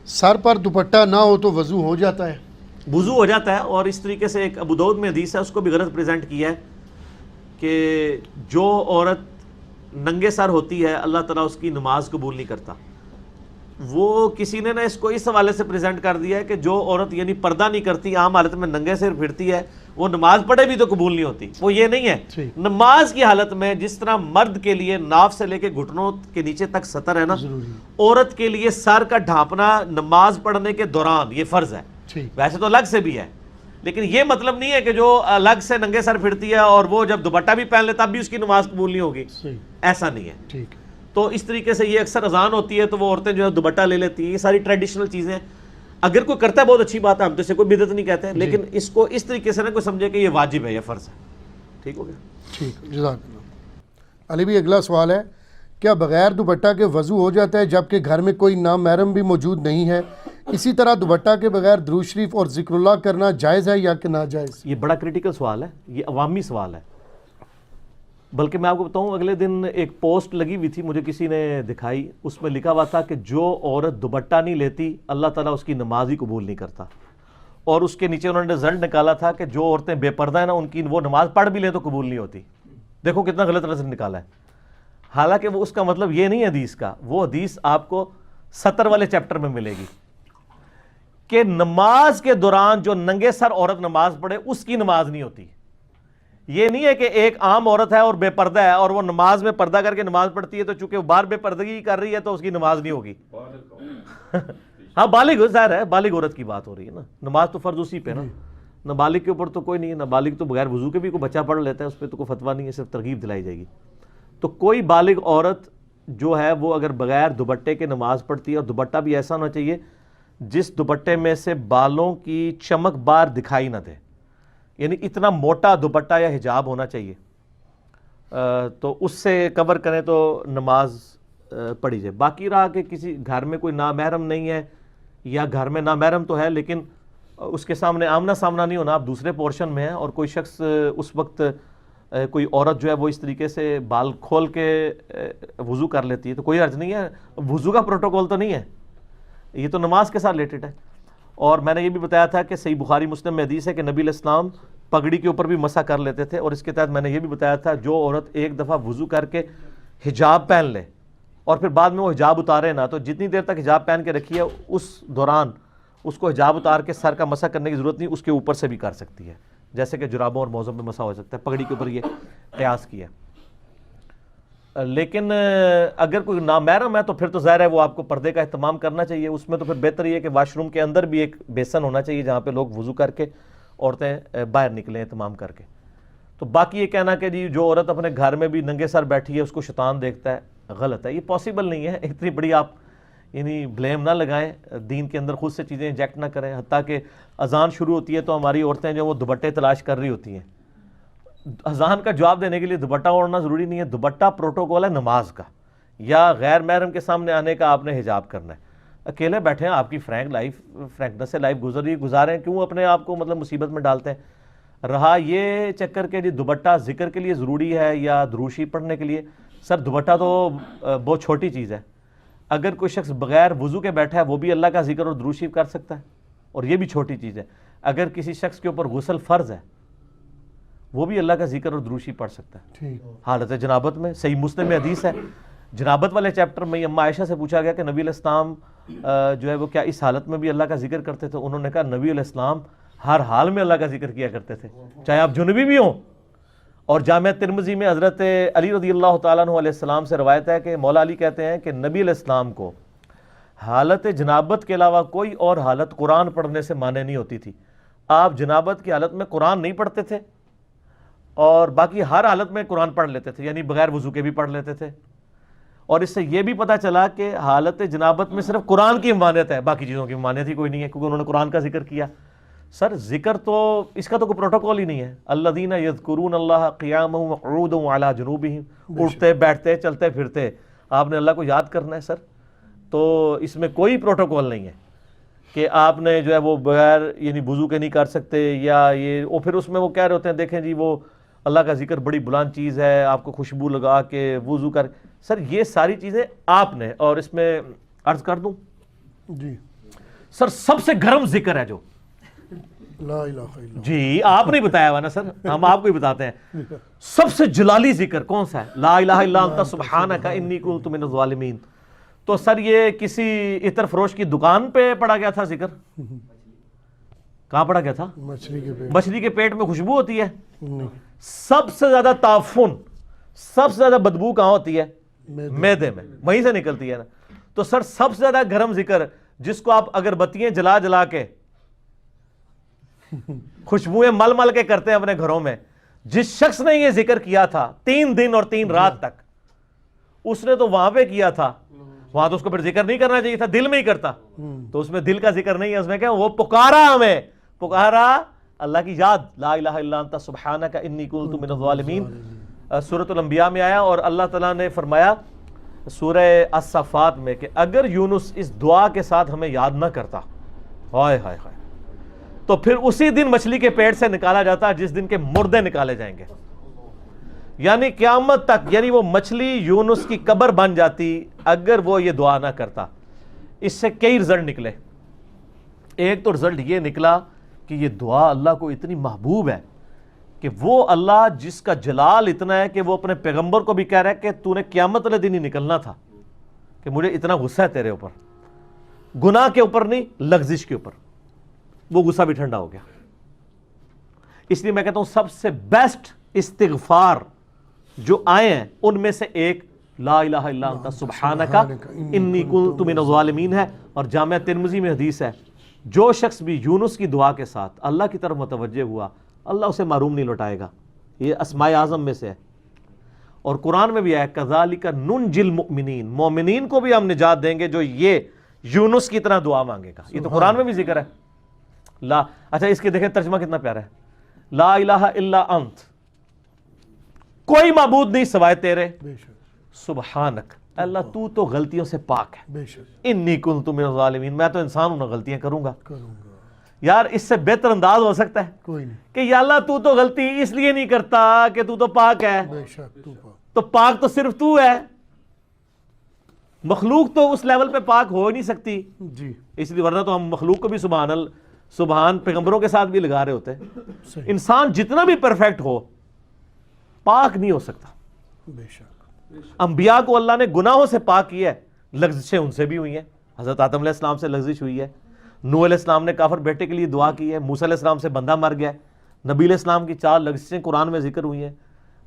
سر پر دوپٹہ نہ ہو تو وضو ہو جاتا ہے؟ وضو ہو جاتا ہے، اور اس طریقے سے ایک ابو داؤد میں حدیث ہے، اس کو بھی غلط پریزنٹ کیا ہے کہ جو عورت ننگے سر ہوتی ہے اللہ تعالیٰ اس کی نماز قبول نہیں کرتا۔ وہ کسی نے اس کو اس حوالے سے پریزنٹ کر دیا ہے کہ جو عورت یعنی پردہ نہیں کرتی، عام حالت میں ننگے سر پھرتی ہے، وہ نماز پڑھے بھی تو قبول نہیں ہوتی۔ وہ یہ نہیں ہے، نماز کی حالت میں جس طرح مرد کے لیے ناف سے لے کے گھٹنوں کے نیچے تک ستر ہے نا، عورت کے لیے سر کا ڈھانپنا نماز پڑھنے کے دوران یہ فرض ہے۔ ویسے تو الگ سے بھی ہے، لیکن یہ مطلب نہیں ہے کہ جو الگ سے ننگے سر پھرتی ہے اور وہ جب دوپٹہ بھی پہن لے تب بھی اس کی نماز قبول نہیں ہوگی، ایسا نہیں ہے۔ تو اس طریقے سے یہ اکثر اذان ہوتی ہے تو وہ عورتیں جو ہے دوپٹہ لے لیتی ہیں، یہ ساری ٹریڈیشنل چیزیں ہیں۔ اگر کوئی کرتا ہے بہت اچھی بات ہے، ہم تو اسے کوئی بدعت نہیں کہتے ہیں، لیکن اس کو اس طریقے سے نہ کوئی سمجھے کہ یہ واجب ہے، یہ فرض ہے۔ ٹھیک ہو گیا؟ ٹھیک، جزاک اللہ۔ علی بھی اگلا سوال ہے، کیا بغیر دوپٹہ کے وضو ہو جاتا ہے جبکہ گھر میں کوئی نامحرم بھی موجود نہیں ہے؟ اسی طرح دوپٹہ کے بغیر درود شریف اور ذکر اللہ کرنا جائز ہے یا کہ ناجائز؟ یہ بڑا کریٹیکل سوال ہے، یہ عوامی سوال ہے۔ بلکہ میں آپ کو بتاؤں، اگلے دن ایک پوسٹ لگی ہوئی تھی، مجھے کسی نے دکھائی، اس میں لکھا ہوا تھا کہ جو عورت دوپٹہ نہیں لیتی اللہ تعالیٰ اس کی نماز ہی قبول نہیں کرتا، اور اس کے نیچے انہوں نے رزلٹ نکالا تھا کہ جو عورتیں بے پردہ ہیں نا، ان کی وہ نماز پڑھ بھی لیں تو قبول نہیں ہوتی۔ دیکھو کتنا غلط رزلٹ نکالا ہے، حالانکہ وہ اس کا مطلب یہ نہیں ہے حدیث کا، وہ حدیث آپ کو 70 والے چیپٹر میں ملے گی کہ نماز کے دوران جو ننگے سر عورت نماز پڑھے اس کی نماز نہیں ہوتی۔ یہ نہیں ہے کہ ایک عام عورت ہے اور بے پردہ ہے اور وہ نماز میں پردہ کر کے نماز پڑھتی ہے تو چونکہ وہ باہر بے پردگی کر رہی ہے تو اس کی نماز نہیں ہوگی۔ ہاں بالغ، ظاہر ہے بالغ عورت کی بات ہو رہی ہے نا، نماز تو فرض اسی پہ نا، نابالغ کے اوپر تو کوئی نہیں ہے، نابالغ تو بغیر وضو کے بھی کوئی بچہ پڑھ لیتا ہے، اس پہ تو کوئی فتویٰ نہیں ہے، صرف ترغیب دلائی جائے گی۔ تو کوئی بالغ عورت جو ہے وہ اگر بغیر دوپٹے کے نماز پڑھتی ہے، اور دوپٹہ بھی ایسا ہونا چاہیے جس دوپٹے میں سے بالوں کی چمک بار دکھائی نہ دے، یعنی اتنا موٹا دوپٹہ یا حجاب ہونا چاہیے، تو اس سے کور کریں تو نماز پڑھی جائے۔ باقی رہا کہ کسی گھر میں کوئی نامحرم نہیں ہے، یا گھر میں نامحرم تو ہے لیکن اس کے سامنے آمنا سامنا نہیں ہونا، آپ دوسرے پورشن میں ہیں، اور کوئی شخص اس وقت کوئی عورت جو ہے وہ اس طریقے سے بال کھول کے وضو کر لیتی ہے تو کوئی حرج نہیں ہے، وضو کا پروٹوکول تو نہیں ہے، یہ تو نماز کے ساتھ ریلیٹڈ ہے۔ اور میں نے یہ بھی بتایا تھا کہ صحیح بخاری مسلم میں حدیث ہے کہ نبی علیہ السلام پگڑی کے اوپر بھی مسح کر لیتے تھے، اور اس کے تحت میں نے یہ بھی بتایا تھا جو عورت ایک دفعہ وضو کر کے حجاب پہن لے اور پھر بعد میں وہ حجاب اتارے نا، تو جتنی دیر تک حجاب پہن کے رکھی ہے اس دوران اس کو حجاب اتار کے سر کا مسح کرنے کی ضرورت نہیں، اس کے اوپر سے بھی کر سکتی ہے، جیسے کہ جرابوں اور موزوں پہ مسح ہو سکتا ہے، پگڑی کے اوپر یہ قیاس کیا۔ لیکن اگر کوئی نامحرم ہے تو پھر تو ظاہر ہے وہ آپ کو پردے کا اہتمام کرنا چاہیے، اس میں تو پھر بہتر یہ ہے کہ واش روم کے اندر بھی ایک بیسن ہونا چاہیے جہاں پہ لوگ وضو کر کے عورتیں باہر نکلیں اہتمام کر کے۔ تو باقی یہ کہنا کہ جی جو عورت اپنے گھر میں بھی ننگے سر بیٹھی ہے اس کو شیطان دیکھتا ہے، غلط ہے، یہ پاسبل نہیں ہے، اتنی بڑی آپ یعنی بلیم نہ لگائیں، دین کے اندر خود سے چیزیں انجیکٹ نہ کریں، حتیٰ کہ اذان شروع ہوتی ہے تو ہماری عورتیں جو وہ دوپٹے تلاش کر رہی ہوتی ہیں۔ اذان کا جواب دینے کے لیے دوپٹہ اوڑھنا ضروری نہیں ہے، دوپٹہ پروٹوکول ہے نماز کا، یا غیر محرم کے سامنے آنے کا آپ نے حجاب کرنا ہے۔ اکیلے بیٹھے ہیں، آپ کی فرینکنس سے لائف گزاریں، کیوں اپنے آپ کو مطلب مصیبت میں ڈالتے ہیں؟ رہا یہ چکر کے جی دوپٹہ ذکر کے لیے ضروری ہے یا دروشی پڑھنے کے لیے، سر دوپٹہ تو بہت چھوٹی چیز ہے، اگر کوئی شخص بغیر وضو کے بیٹھا ہے وہ بھی اللہ کا ذکر اور دروشی کر سکتا ہے، اور یہ بھی چھوٹی چیز ہے۔ اگر کسی شخص کے اوپر غسل فرض ہے وہ بھی اللہ کا ذکر اور دروشی پڑھ سکتا ہے حالت جنابت میں۔ صحیح مسلم میں حدیث ہے، جنابت والے چیپٹر میں اما عائشہ سے پوچھا گیا کہ نبی علیہ السلام جو ہے وہ کیا اس حالت میں بھی اللہ کا ذکر کرتے تھے؟ انہوں نے کہا نبی علیہ السلام ہر حال میں اللہ کا ذکر کیا کرتے تھے، چاہے آپ جنبی بھی ہوں۔ اور جامع ترمذی میں حضرت علی رضی اللہ تعالیٰ عنہ علیہ السلام سے روایت ہے کہ مولا علی کہتے ہیں کہ نبی علیہ السلام کو حالت جنابت کے علاوہ کوئی اور حالت قرآن پڑھنے سے مانع نہیں ہوتی تھی، آپ جنابت کی حالت میں قرآن نہیں پڑھتے تھے اور باقی ہر حالت میں قرآن پڑھ لیتے تھے، یعنی بغیر وضو کے بھی پڑھ لیتے تھے۔ اور اس سے یہ بھی پتہ چلا کہ حالت جنابت میں صرف قرآن کی ممانعت ہے، باقی چیزوں کی ممانعت ہی کوئی نہیں ہے، کیونکہ انہوں نے قرآن کا ذکر کیا۔ سر ذکر تو اس کا تو کوئی پروٹوکول ہی نہیں ہے، الذین یذکرون اللہ قیاما وقعودا وعلی جنوبہم، اٹھتے بیٹھتے چلتے پھرتے آپ نے اللہ کو یاد کرنا ہے سر، تو اس میں کوئی پروٹوکول نہیں ہے کہ آپ نے جو ہے وہ بغیر یعنی وضو کے نہیں کر سکتے، یا یہ اور پھر اس میں وہ کہہ رہے ہوتے ہیں دیکھیں جی وہ اللہ کا ذکر بڑی بلند چیز ہے، آپ کو خوشبو لگا کے وضو کر، سر یہ ساری چیزیں آپ نے، اور اس میں عرض کر دوں جی سر سب سے گرم ذکر ہے جو لا الہ الا اللہ. جی آپ نہیں بتایا ہوا نا سر, ہم آپ کو ہی بتاتے ہیں. سب سے جلالی ذکر کون سا ہے؟ لا الہ الا انت سبحانک انی کنت من الظالمین. تو سر یہ کسی عطر فروش کی دکان پہ پڑا گیا تھا ذکر؟ کہاں پڑا گیا تھا؟ مچھلی کے پیٹ. مچھلی کے پیٹ میں خوشبو ہوتی ہے. نہیں. سب سے زیادہ تعفن, سب سے زیادہ بدبو کہاں ہوتی ہے؟ میدے. میں, وہیں سے نکلتی ہے نا. تو سر سب سے زیادہ گرم ذکر جس کو آپ اگربتیاں جلا جلا کے خوشبوئیں مل مل کے کرتے ہیں اپنے گھروں میں, جس شخص نے یہ ذکر کیا تھا 3 دن اور 3 رات تک, اس نے تو وہاں پہ کیا تھا, وہاں تو اس کو پھر ذکر نہیں کرنا چاہیے تھا, دل میں ہی کرتا. تو اس میں دل کا ذکر نہیں ہے, اس میں کیا وہ پکارا, ہمیں پکارا اللہ کی یاد, لا الہ الا انت سبحانک انی کنت من الظالمین. سورۃ الانبیاء میں آیا, اور اللہ تعالیٰ نے فرمایا سورہ الصفات میں کہ اگر یونس اس دعا کے ساتھ ہمیں یاد نہ کرتا, ہائے ہائے ہائے, تو پھر اسی دن مچھلی کے پیٹ سے نکالا جاتا جس دن کے مردے نکالے جائیں گے, یعنی قیامت تک, یعنی وہ مچھلی یونس کی قبر بن جاتی اگر وہ یہ دعا نہ کرتا. اس سے کئی رزلٹ نکلے. ایک تو رزلٹ یہ نکلا کہ یہ دعا اللہ کو اتنی محبوب ہے کہ وہ اللہ جس کا جلال اتنا ہے کہ وہ اپنے پیغمبر کو بھی کہہ رہا ہے کہ تو نے قیامت والے دن ہی نکلنا تھا, کہ مجھے اتنا غصہ ہے تیرے اوپر, گناہ کے اوپر نہیں, لغزش کے اوپر. وہ غصہ بھی ٹھنڈا ہو گیا. اس لیے میں کہتا ہوں سب سے بیسٹ استغفار جو آئے ہیں ان میں سے ایک لا الہ الا انت سبحانک انی کنت من الظالمین ہے. اور جامعہ ترمذی میں حدیث ہے, جو شخص بھی یونس کی دعا کے ساتھ اللہ کی طرف متوجہ ہوا اللہ اسے محروم نہیں لوٹائے گا. یہ اسماء اعظم میں سے ہے. اور قرآن میں بھی ہے کذالک ننجی المؤمنین, مومنین کو بھی ہم نجات دیں گے جو یہ یونس کی طرح دعا مانگے گا. یہ تو قرآن میں بھی ذکر ہے. لا اچھا اس کے دیکھیں ترجمہ کتنا پیارا ہے, لا الہ الا انت, کوئی معبود نہیں سوائے تیرے, سبحانک اللہ تو تو غلطیوں سے پاک ہے, انی کنت من الظالمین, میں تو انسان ہوں نا, غلطیاں کروں گا. یار اس سے بہتر انداز ہو سکتا ہے کوئی نہیں کہ یا اللہ تو تو غلطی اس لیے نہیں کرتا کہ تو پاک ہے, تو پاک تو صرف تو ہے, مخلوق تو اس لیول پہ پاک ہو ہی نہیں سکتی. جی اس لیے ورنہ تو ہم مخلوق کو بھی سبحان پیغمبروں کے ساتھ بھی لگا رہے ہوتے. انسان جتنا بھی پرفیکٹ ہو پاک نہیں ہو سکتا. بے شک انبیاء کو اللہ نے گناہوں سے پاک کیا ہے, لغزشیں ان سے بھی ہوئی ہیں. حضرت آدم علیہ السلام سے لغزش ہوئی ہے, نوح علیہ السلام نے کافر بیٹے کے لیے دعا کی ہے, موسیٰ علیہ السلام سے بندہ مر گیا, نبی علیہ السلام کی 4 لغزشیں قرآن میں ذکر ہوئی ہیں.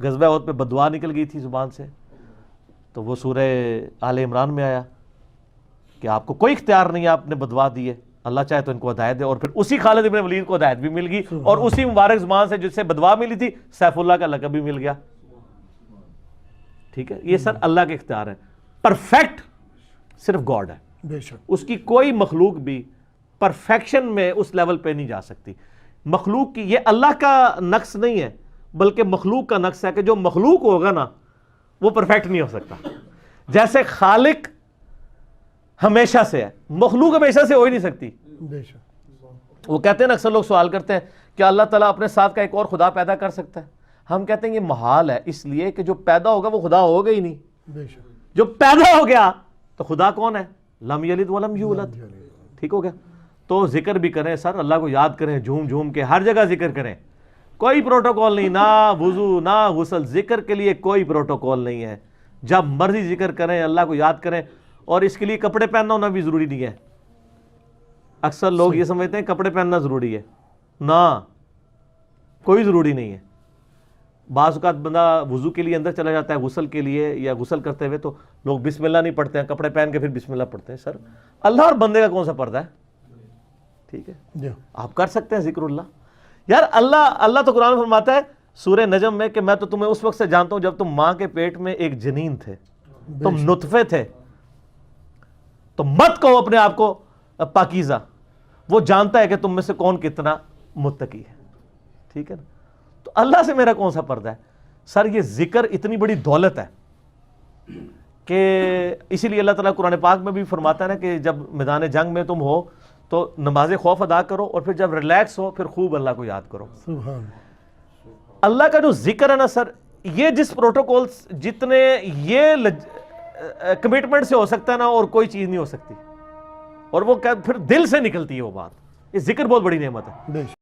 غزوہ احد پہ بددعا نکل گئی تھی زبان سے, تو وہ سورہ آل عمران میں آیا کہ آپ کو کوئی اختیار نہیں ہے, آپ نے بددعا دی ہے, اللہ چاہے تو ان کو ہدایت دے. اور پھر اسی خالد ابن ولید کو ہدایت بھی مل گئی, اور اسی مبارک زبان سے جس سے بددعا ملی تھی سیف اللہ کا لقب بھی مل گیا. ٹھیک ہے, یہ سر اللہ کے اختیار ہے. پرفیکٹ صرف گاڈ ہے, بے شک اس کی کوئی مخلوق بھی پرفیکشن میں اس لیول پہ نہیں جا سکتی. مخلوق کی یہ اللہ کا نقص نہیں ہے بلکہ مخلوق کا نقص ہے کہ جو مخلوق ہوگا نا وہ پرفیکٹ نہیں ہو سکتا. جیسے خالق ہمیشہ سے ہے, مخلوق ہمیشہ سے ہو ہی نہیں سکتی. بے شک وہ کہتے ہیں نا, اکثر لوگ سوال کرتے ہیں کہ اللہ تعالیٰ اپنے ساتھ کا ایک اور خدا پیدا کر سکتا ہے. ہم کہتے ہیں یہ محال ہے, اس لیے کہ جو پیدا ہوگا وہ خدا ہوگا ہی نہیں. بے شک جو پیدا ہو گیا تو خدا کون ہے؟ لم یلد ولم یولد. ٹھیک ہو گیا. تو ذکر بھی کریں سر, اللہ کو یاد کریں, جھوم جھوم کے ہر جگہ ذکر کریں. کوئی پروٹوکول نہیں, نہ وضو نہ غسل, ذکر کے لیے کوئی پروٹوکول نہیں ہے. جب مرضی ذکر کریں, اللہ کو یاد کریں. اور اس کے لیے کپڑے پہننا ہونا بھی ضروری نہیں ہے. اکثر لوگ یہ سمجھتے ہیں کپڑے پہننا ضروری ہے, نہ کوئی ضروری نہیں ہے. بعض اوقات بندہ وضو کے لیے اندر چلا جاتا ہے, غسل کے لیے یا غسل کرتے ہوئے تو لوگ بسم اللہ نہیں پڑھتے ہیں, کپڑے پہن کے پھر بسم اللہ پڑھتے ہیں. سر اللہ اور بندے کا کون سا پردہ ہے؟ ٹھیک ہے, آپ کر سکتے ہیں ذکر اللہ. یار اللہ تو قرآن میں فرماتا ہے سورہ نجم میں کہ میں تو تمہیں اس وقت سے جانتا ہوں جب تم ماں کے پیٹ میں ایک جنین تھے, تم نطفے تھے. تو مت کہو اپنے آپ کو پاکیزہ, وہ جانتا ہے کہ تم میں سے کون کتنا متقی ہے. ٹھیک ہے نا. تو اللہ سے میرا کون سا پردہ ہے؟ سر یہ ذکر اتنی بڑی دولت ہے کہ اسی لیے اللہ تعالیٰ قرآن پاک میں بھی فرماتا ہے نا کہ جب میدان جنگ میں تم ہو تو نماز خوف ادا کرو, اور پھر جب ریلیکس ہو پھر خوب اللہ کو یاد کرو. سبحان اللہ کا جو ذکر ہے نا سر, یہ جس پروٹوکول جتنے یہ کمٹمنٹ سے ہو سکتا ہے نا, اور کوئی چیز نہیں ہو سکتی. اور وہ پھر دل سے نکلتی ہے وہ بات. یہ ذکر بہت بڑی نعمت ہے. بے شک.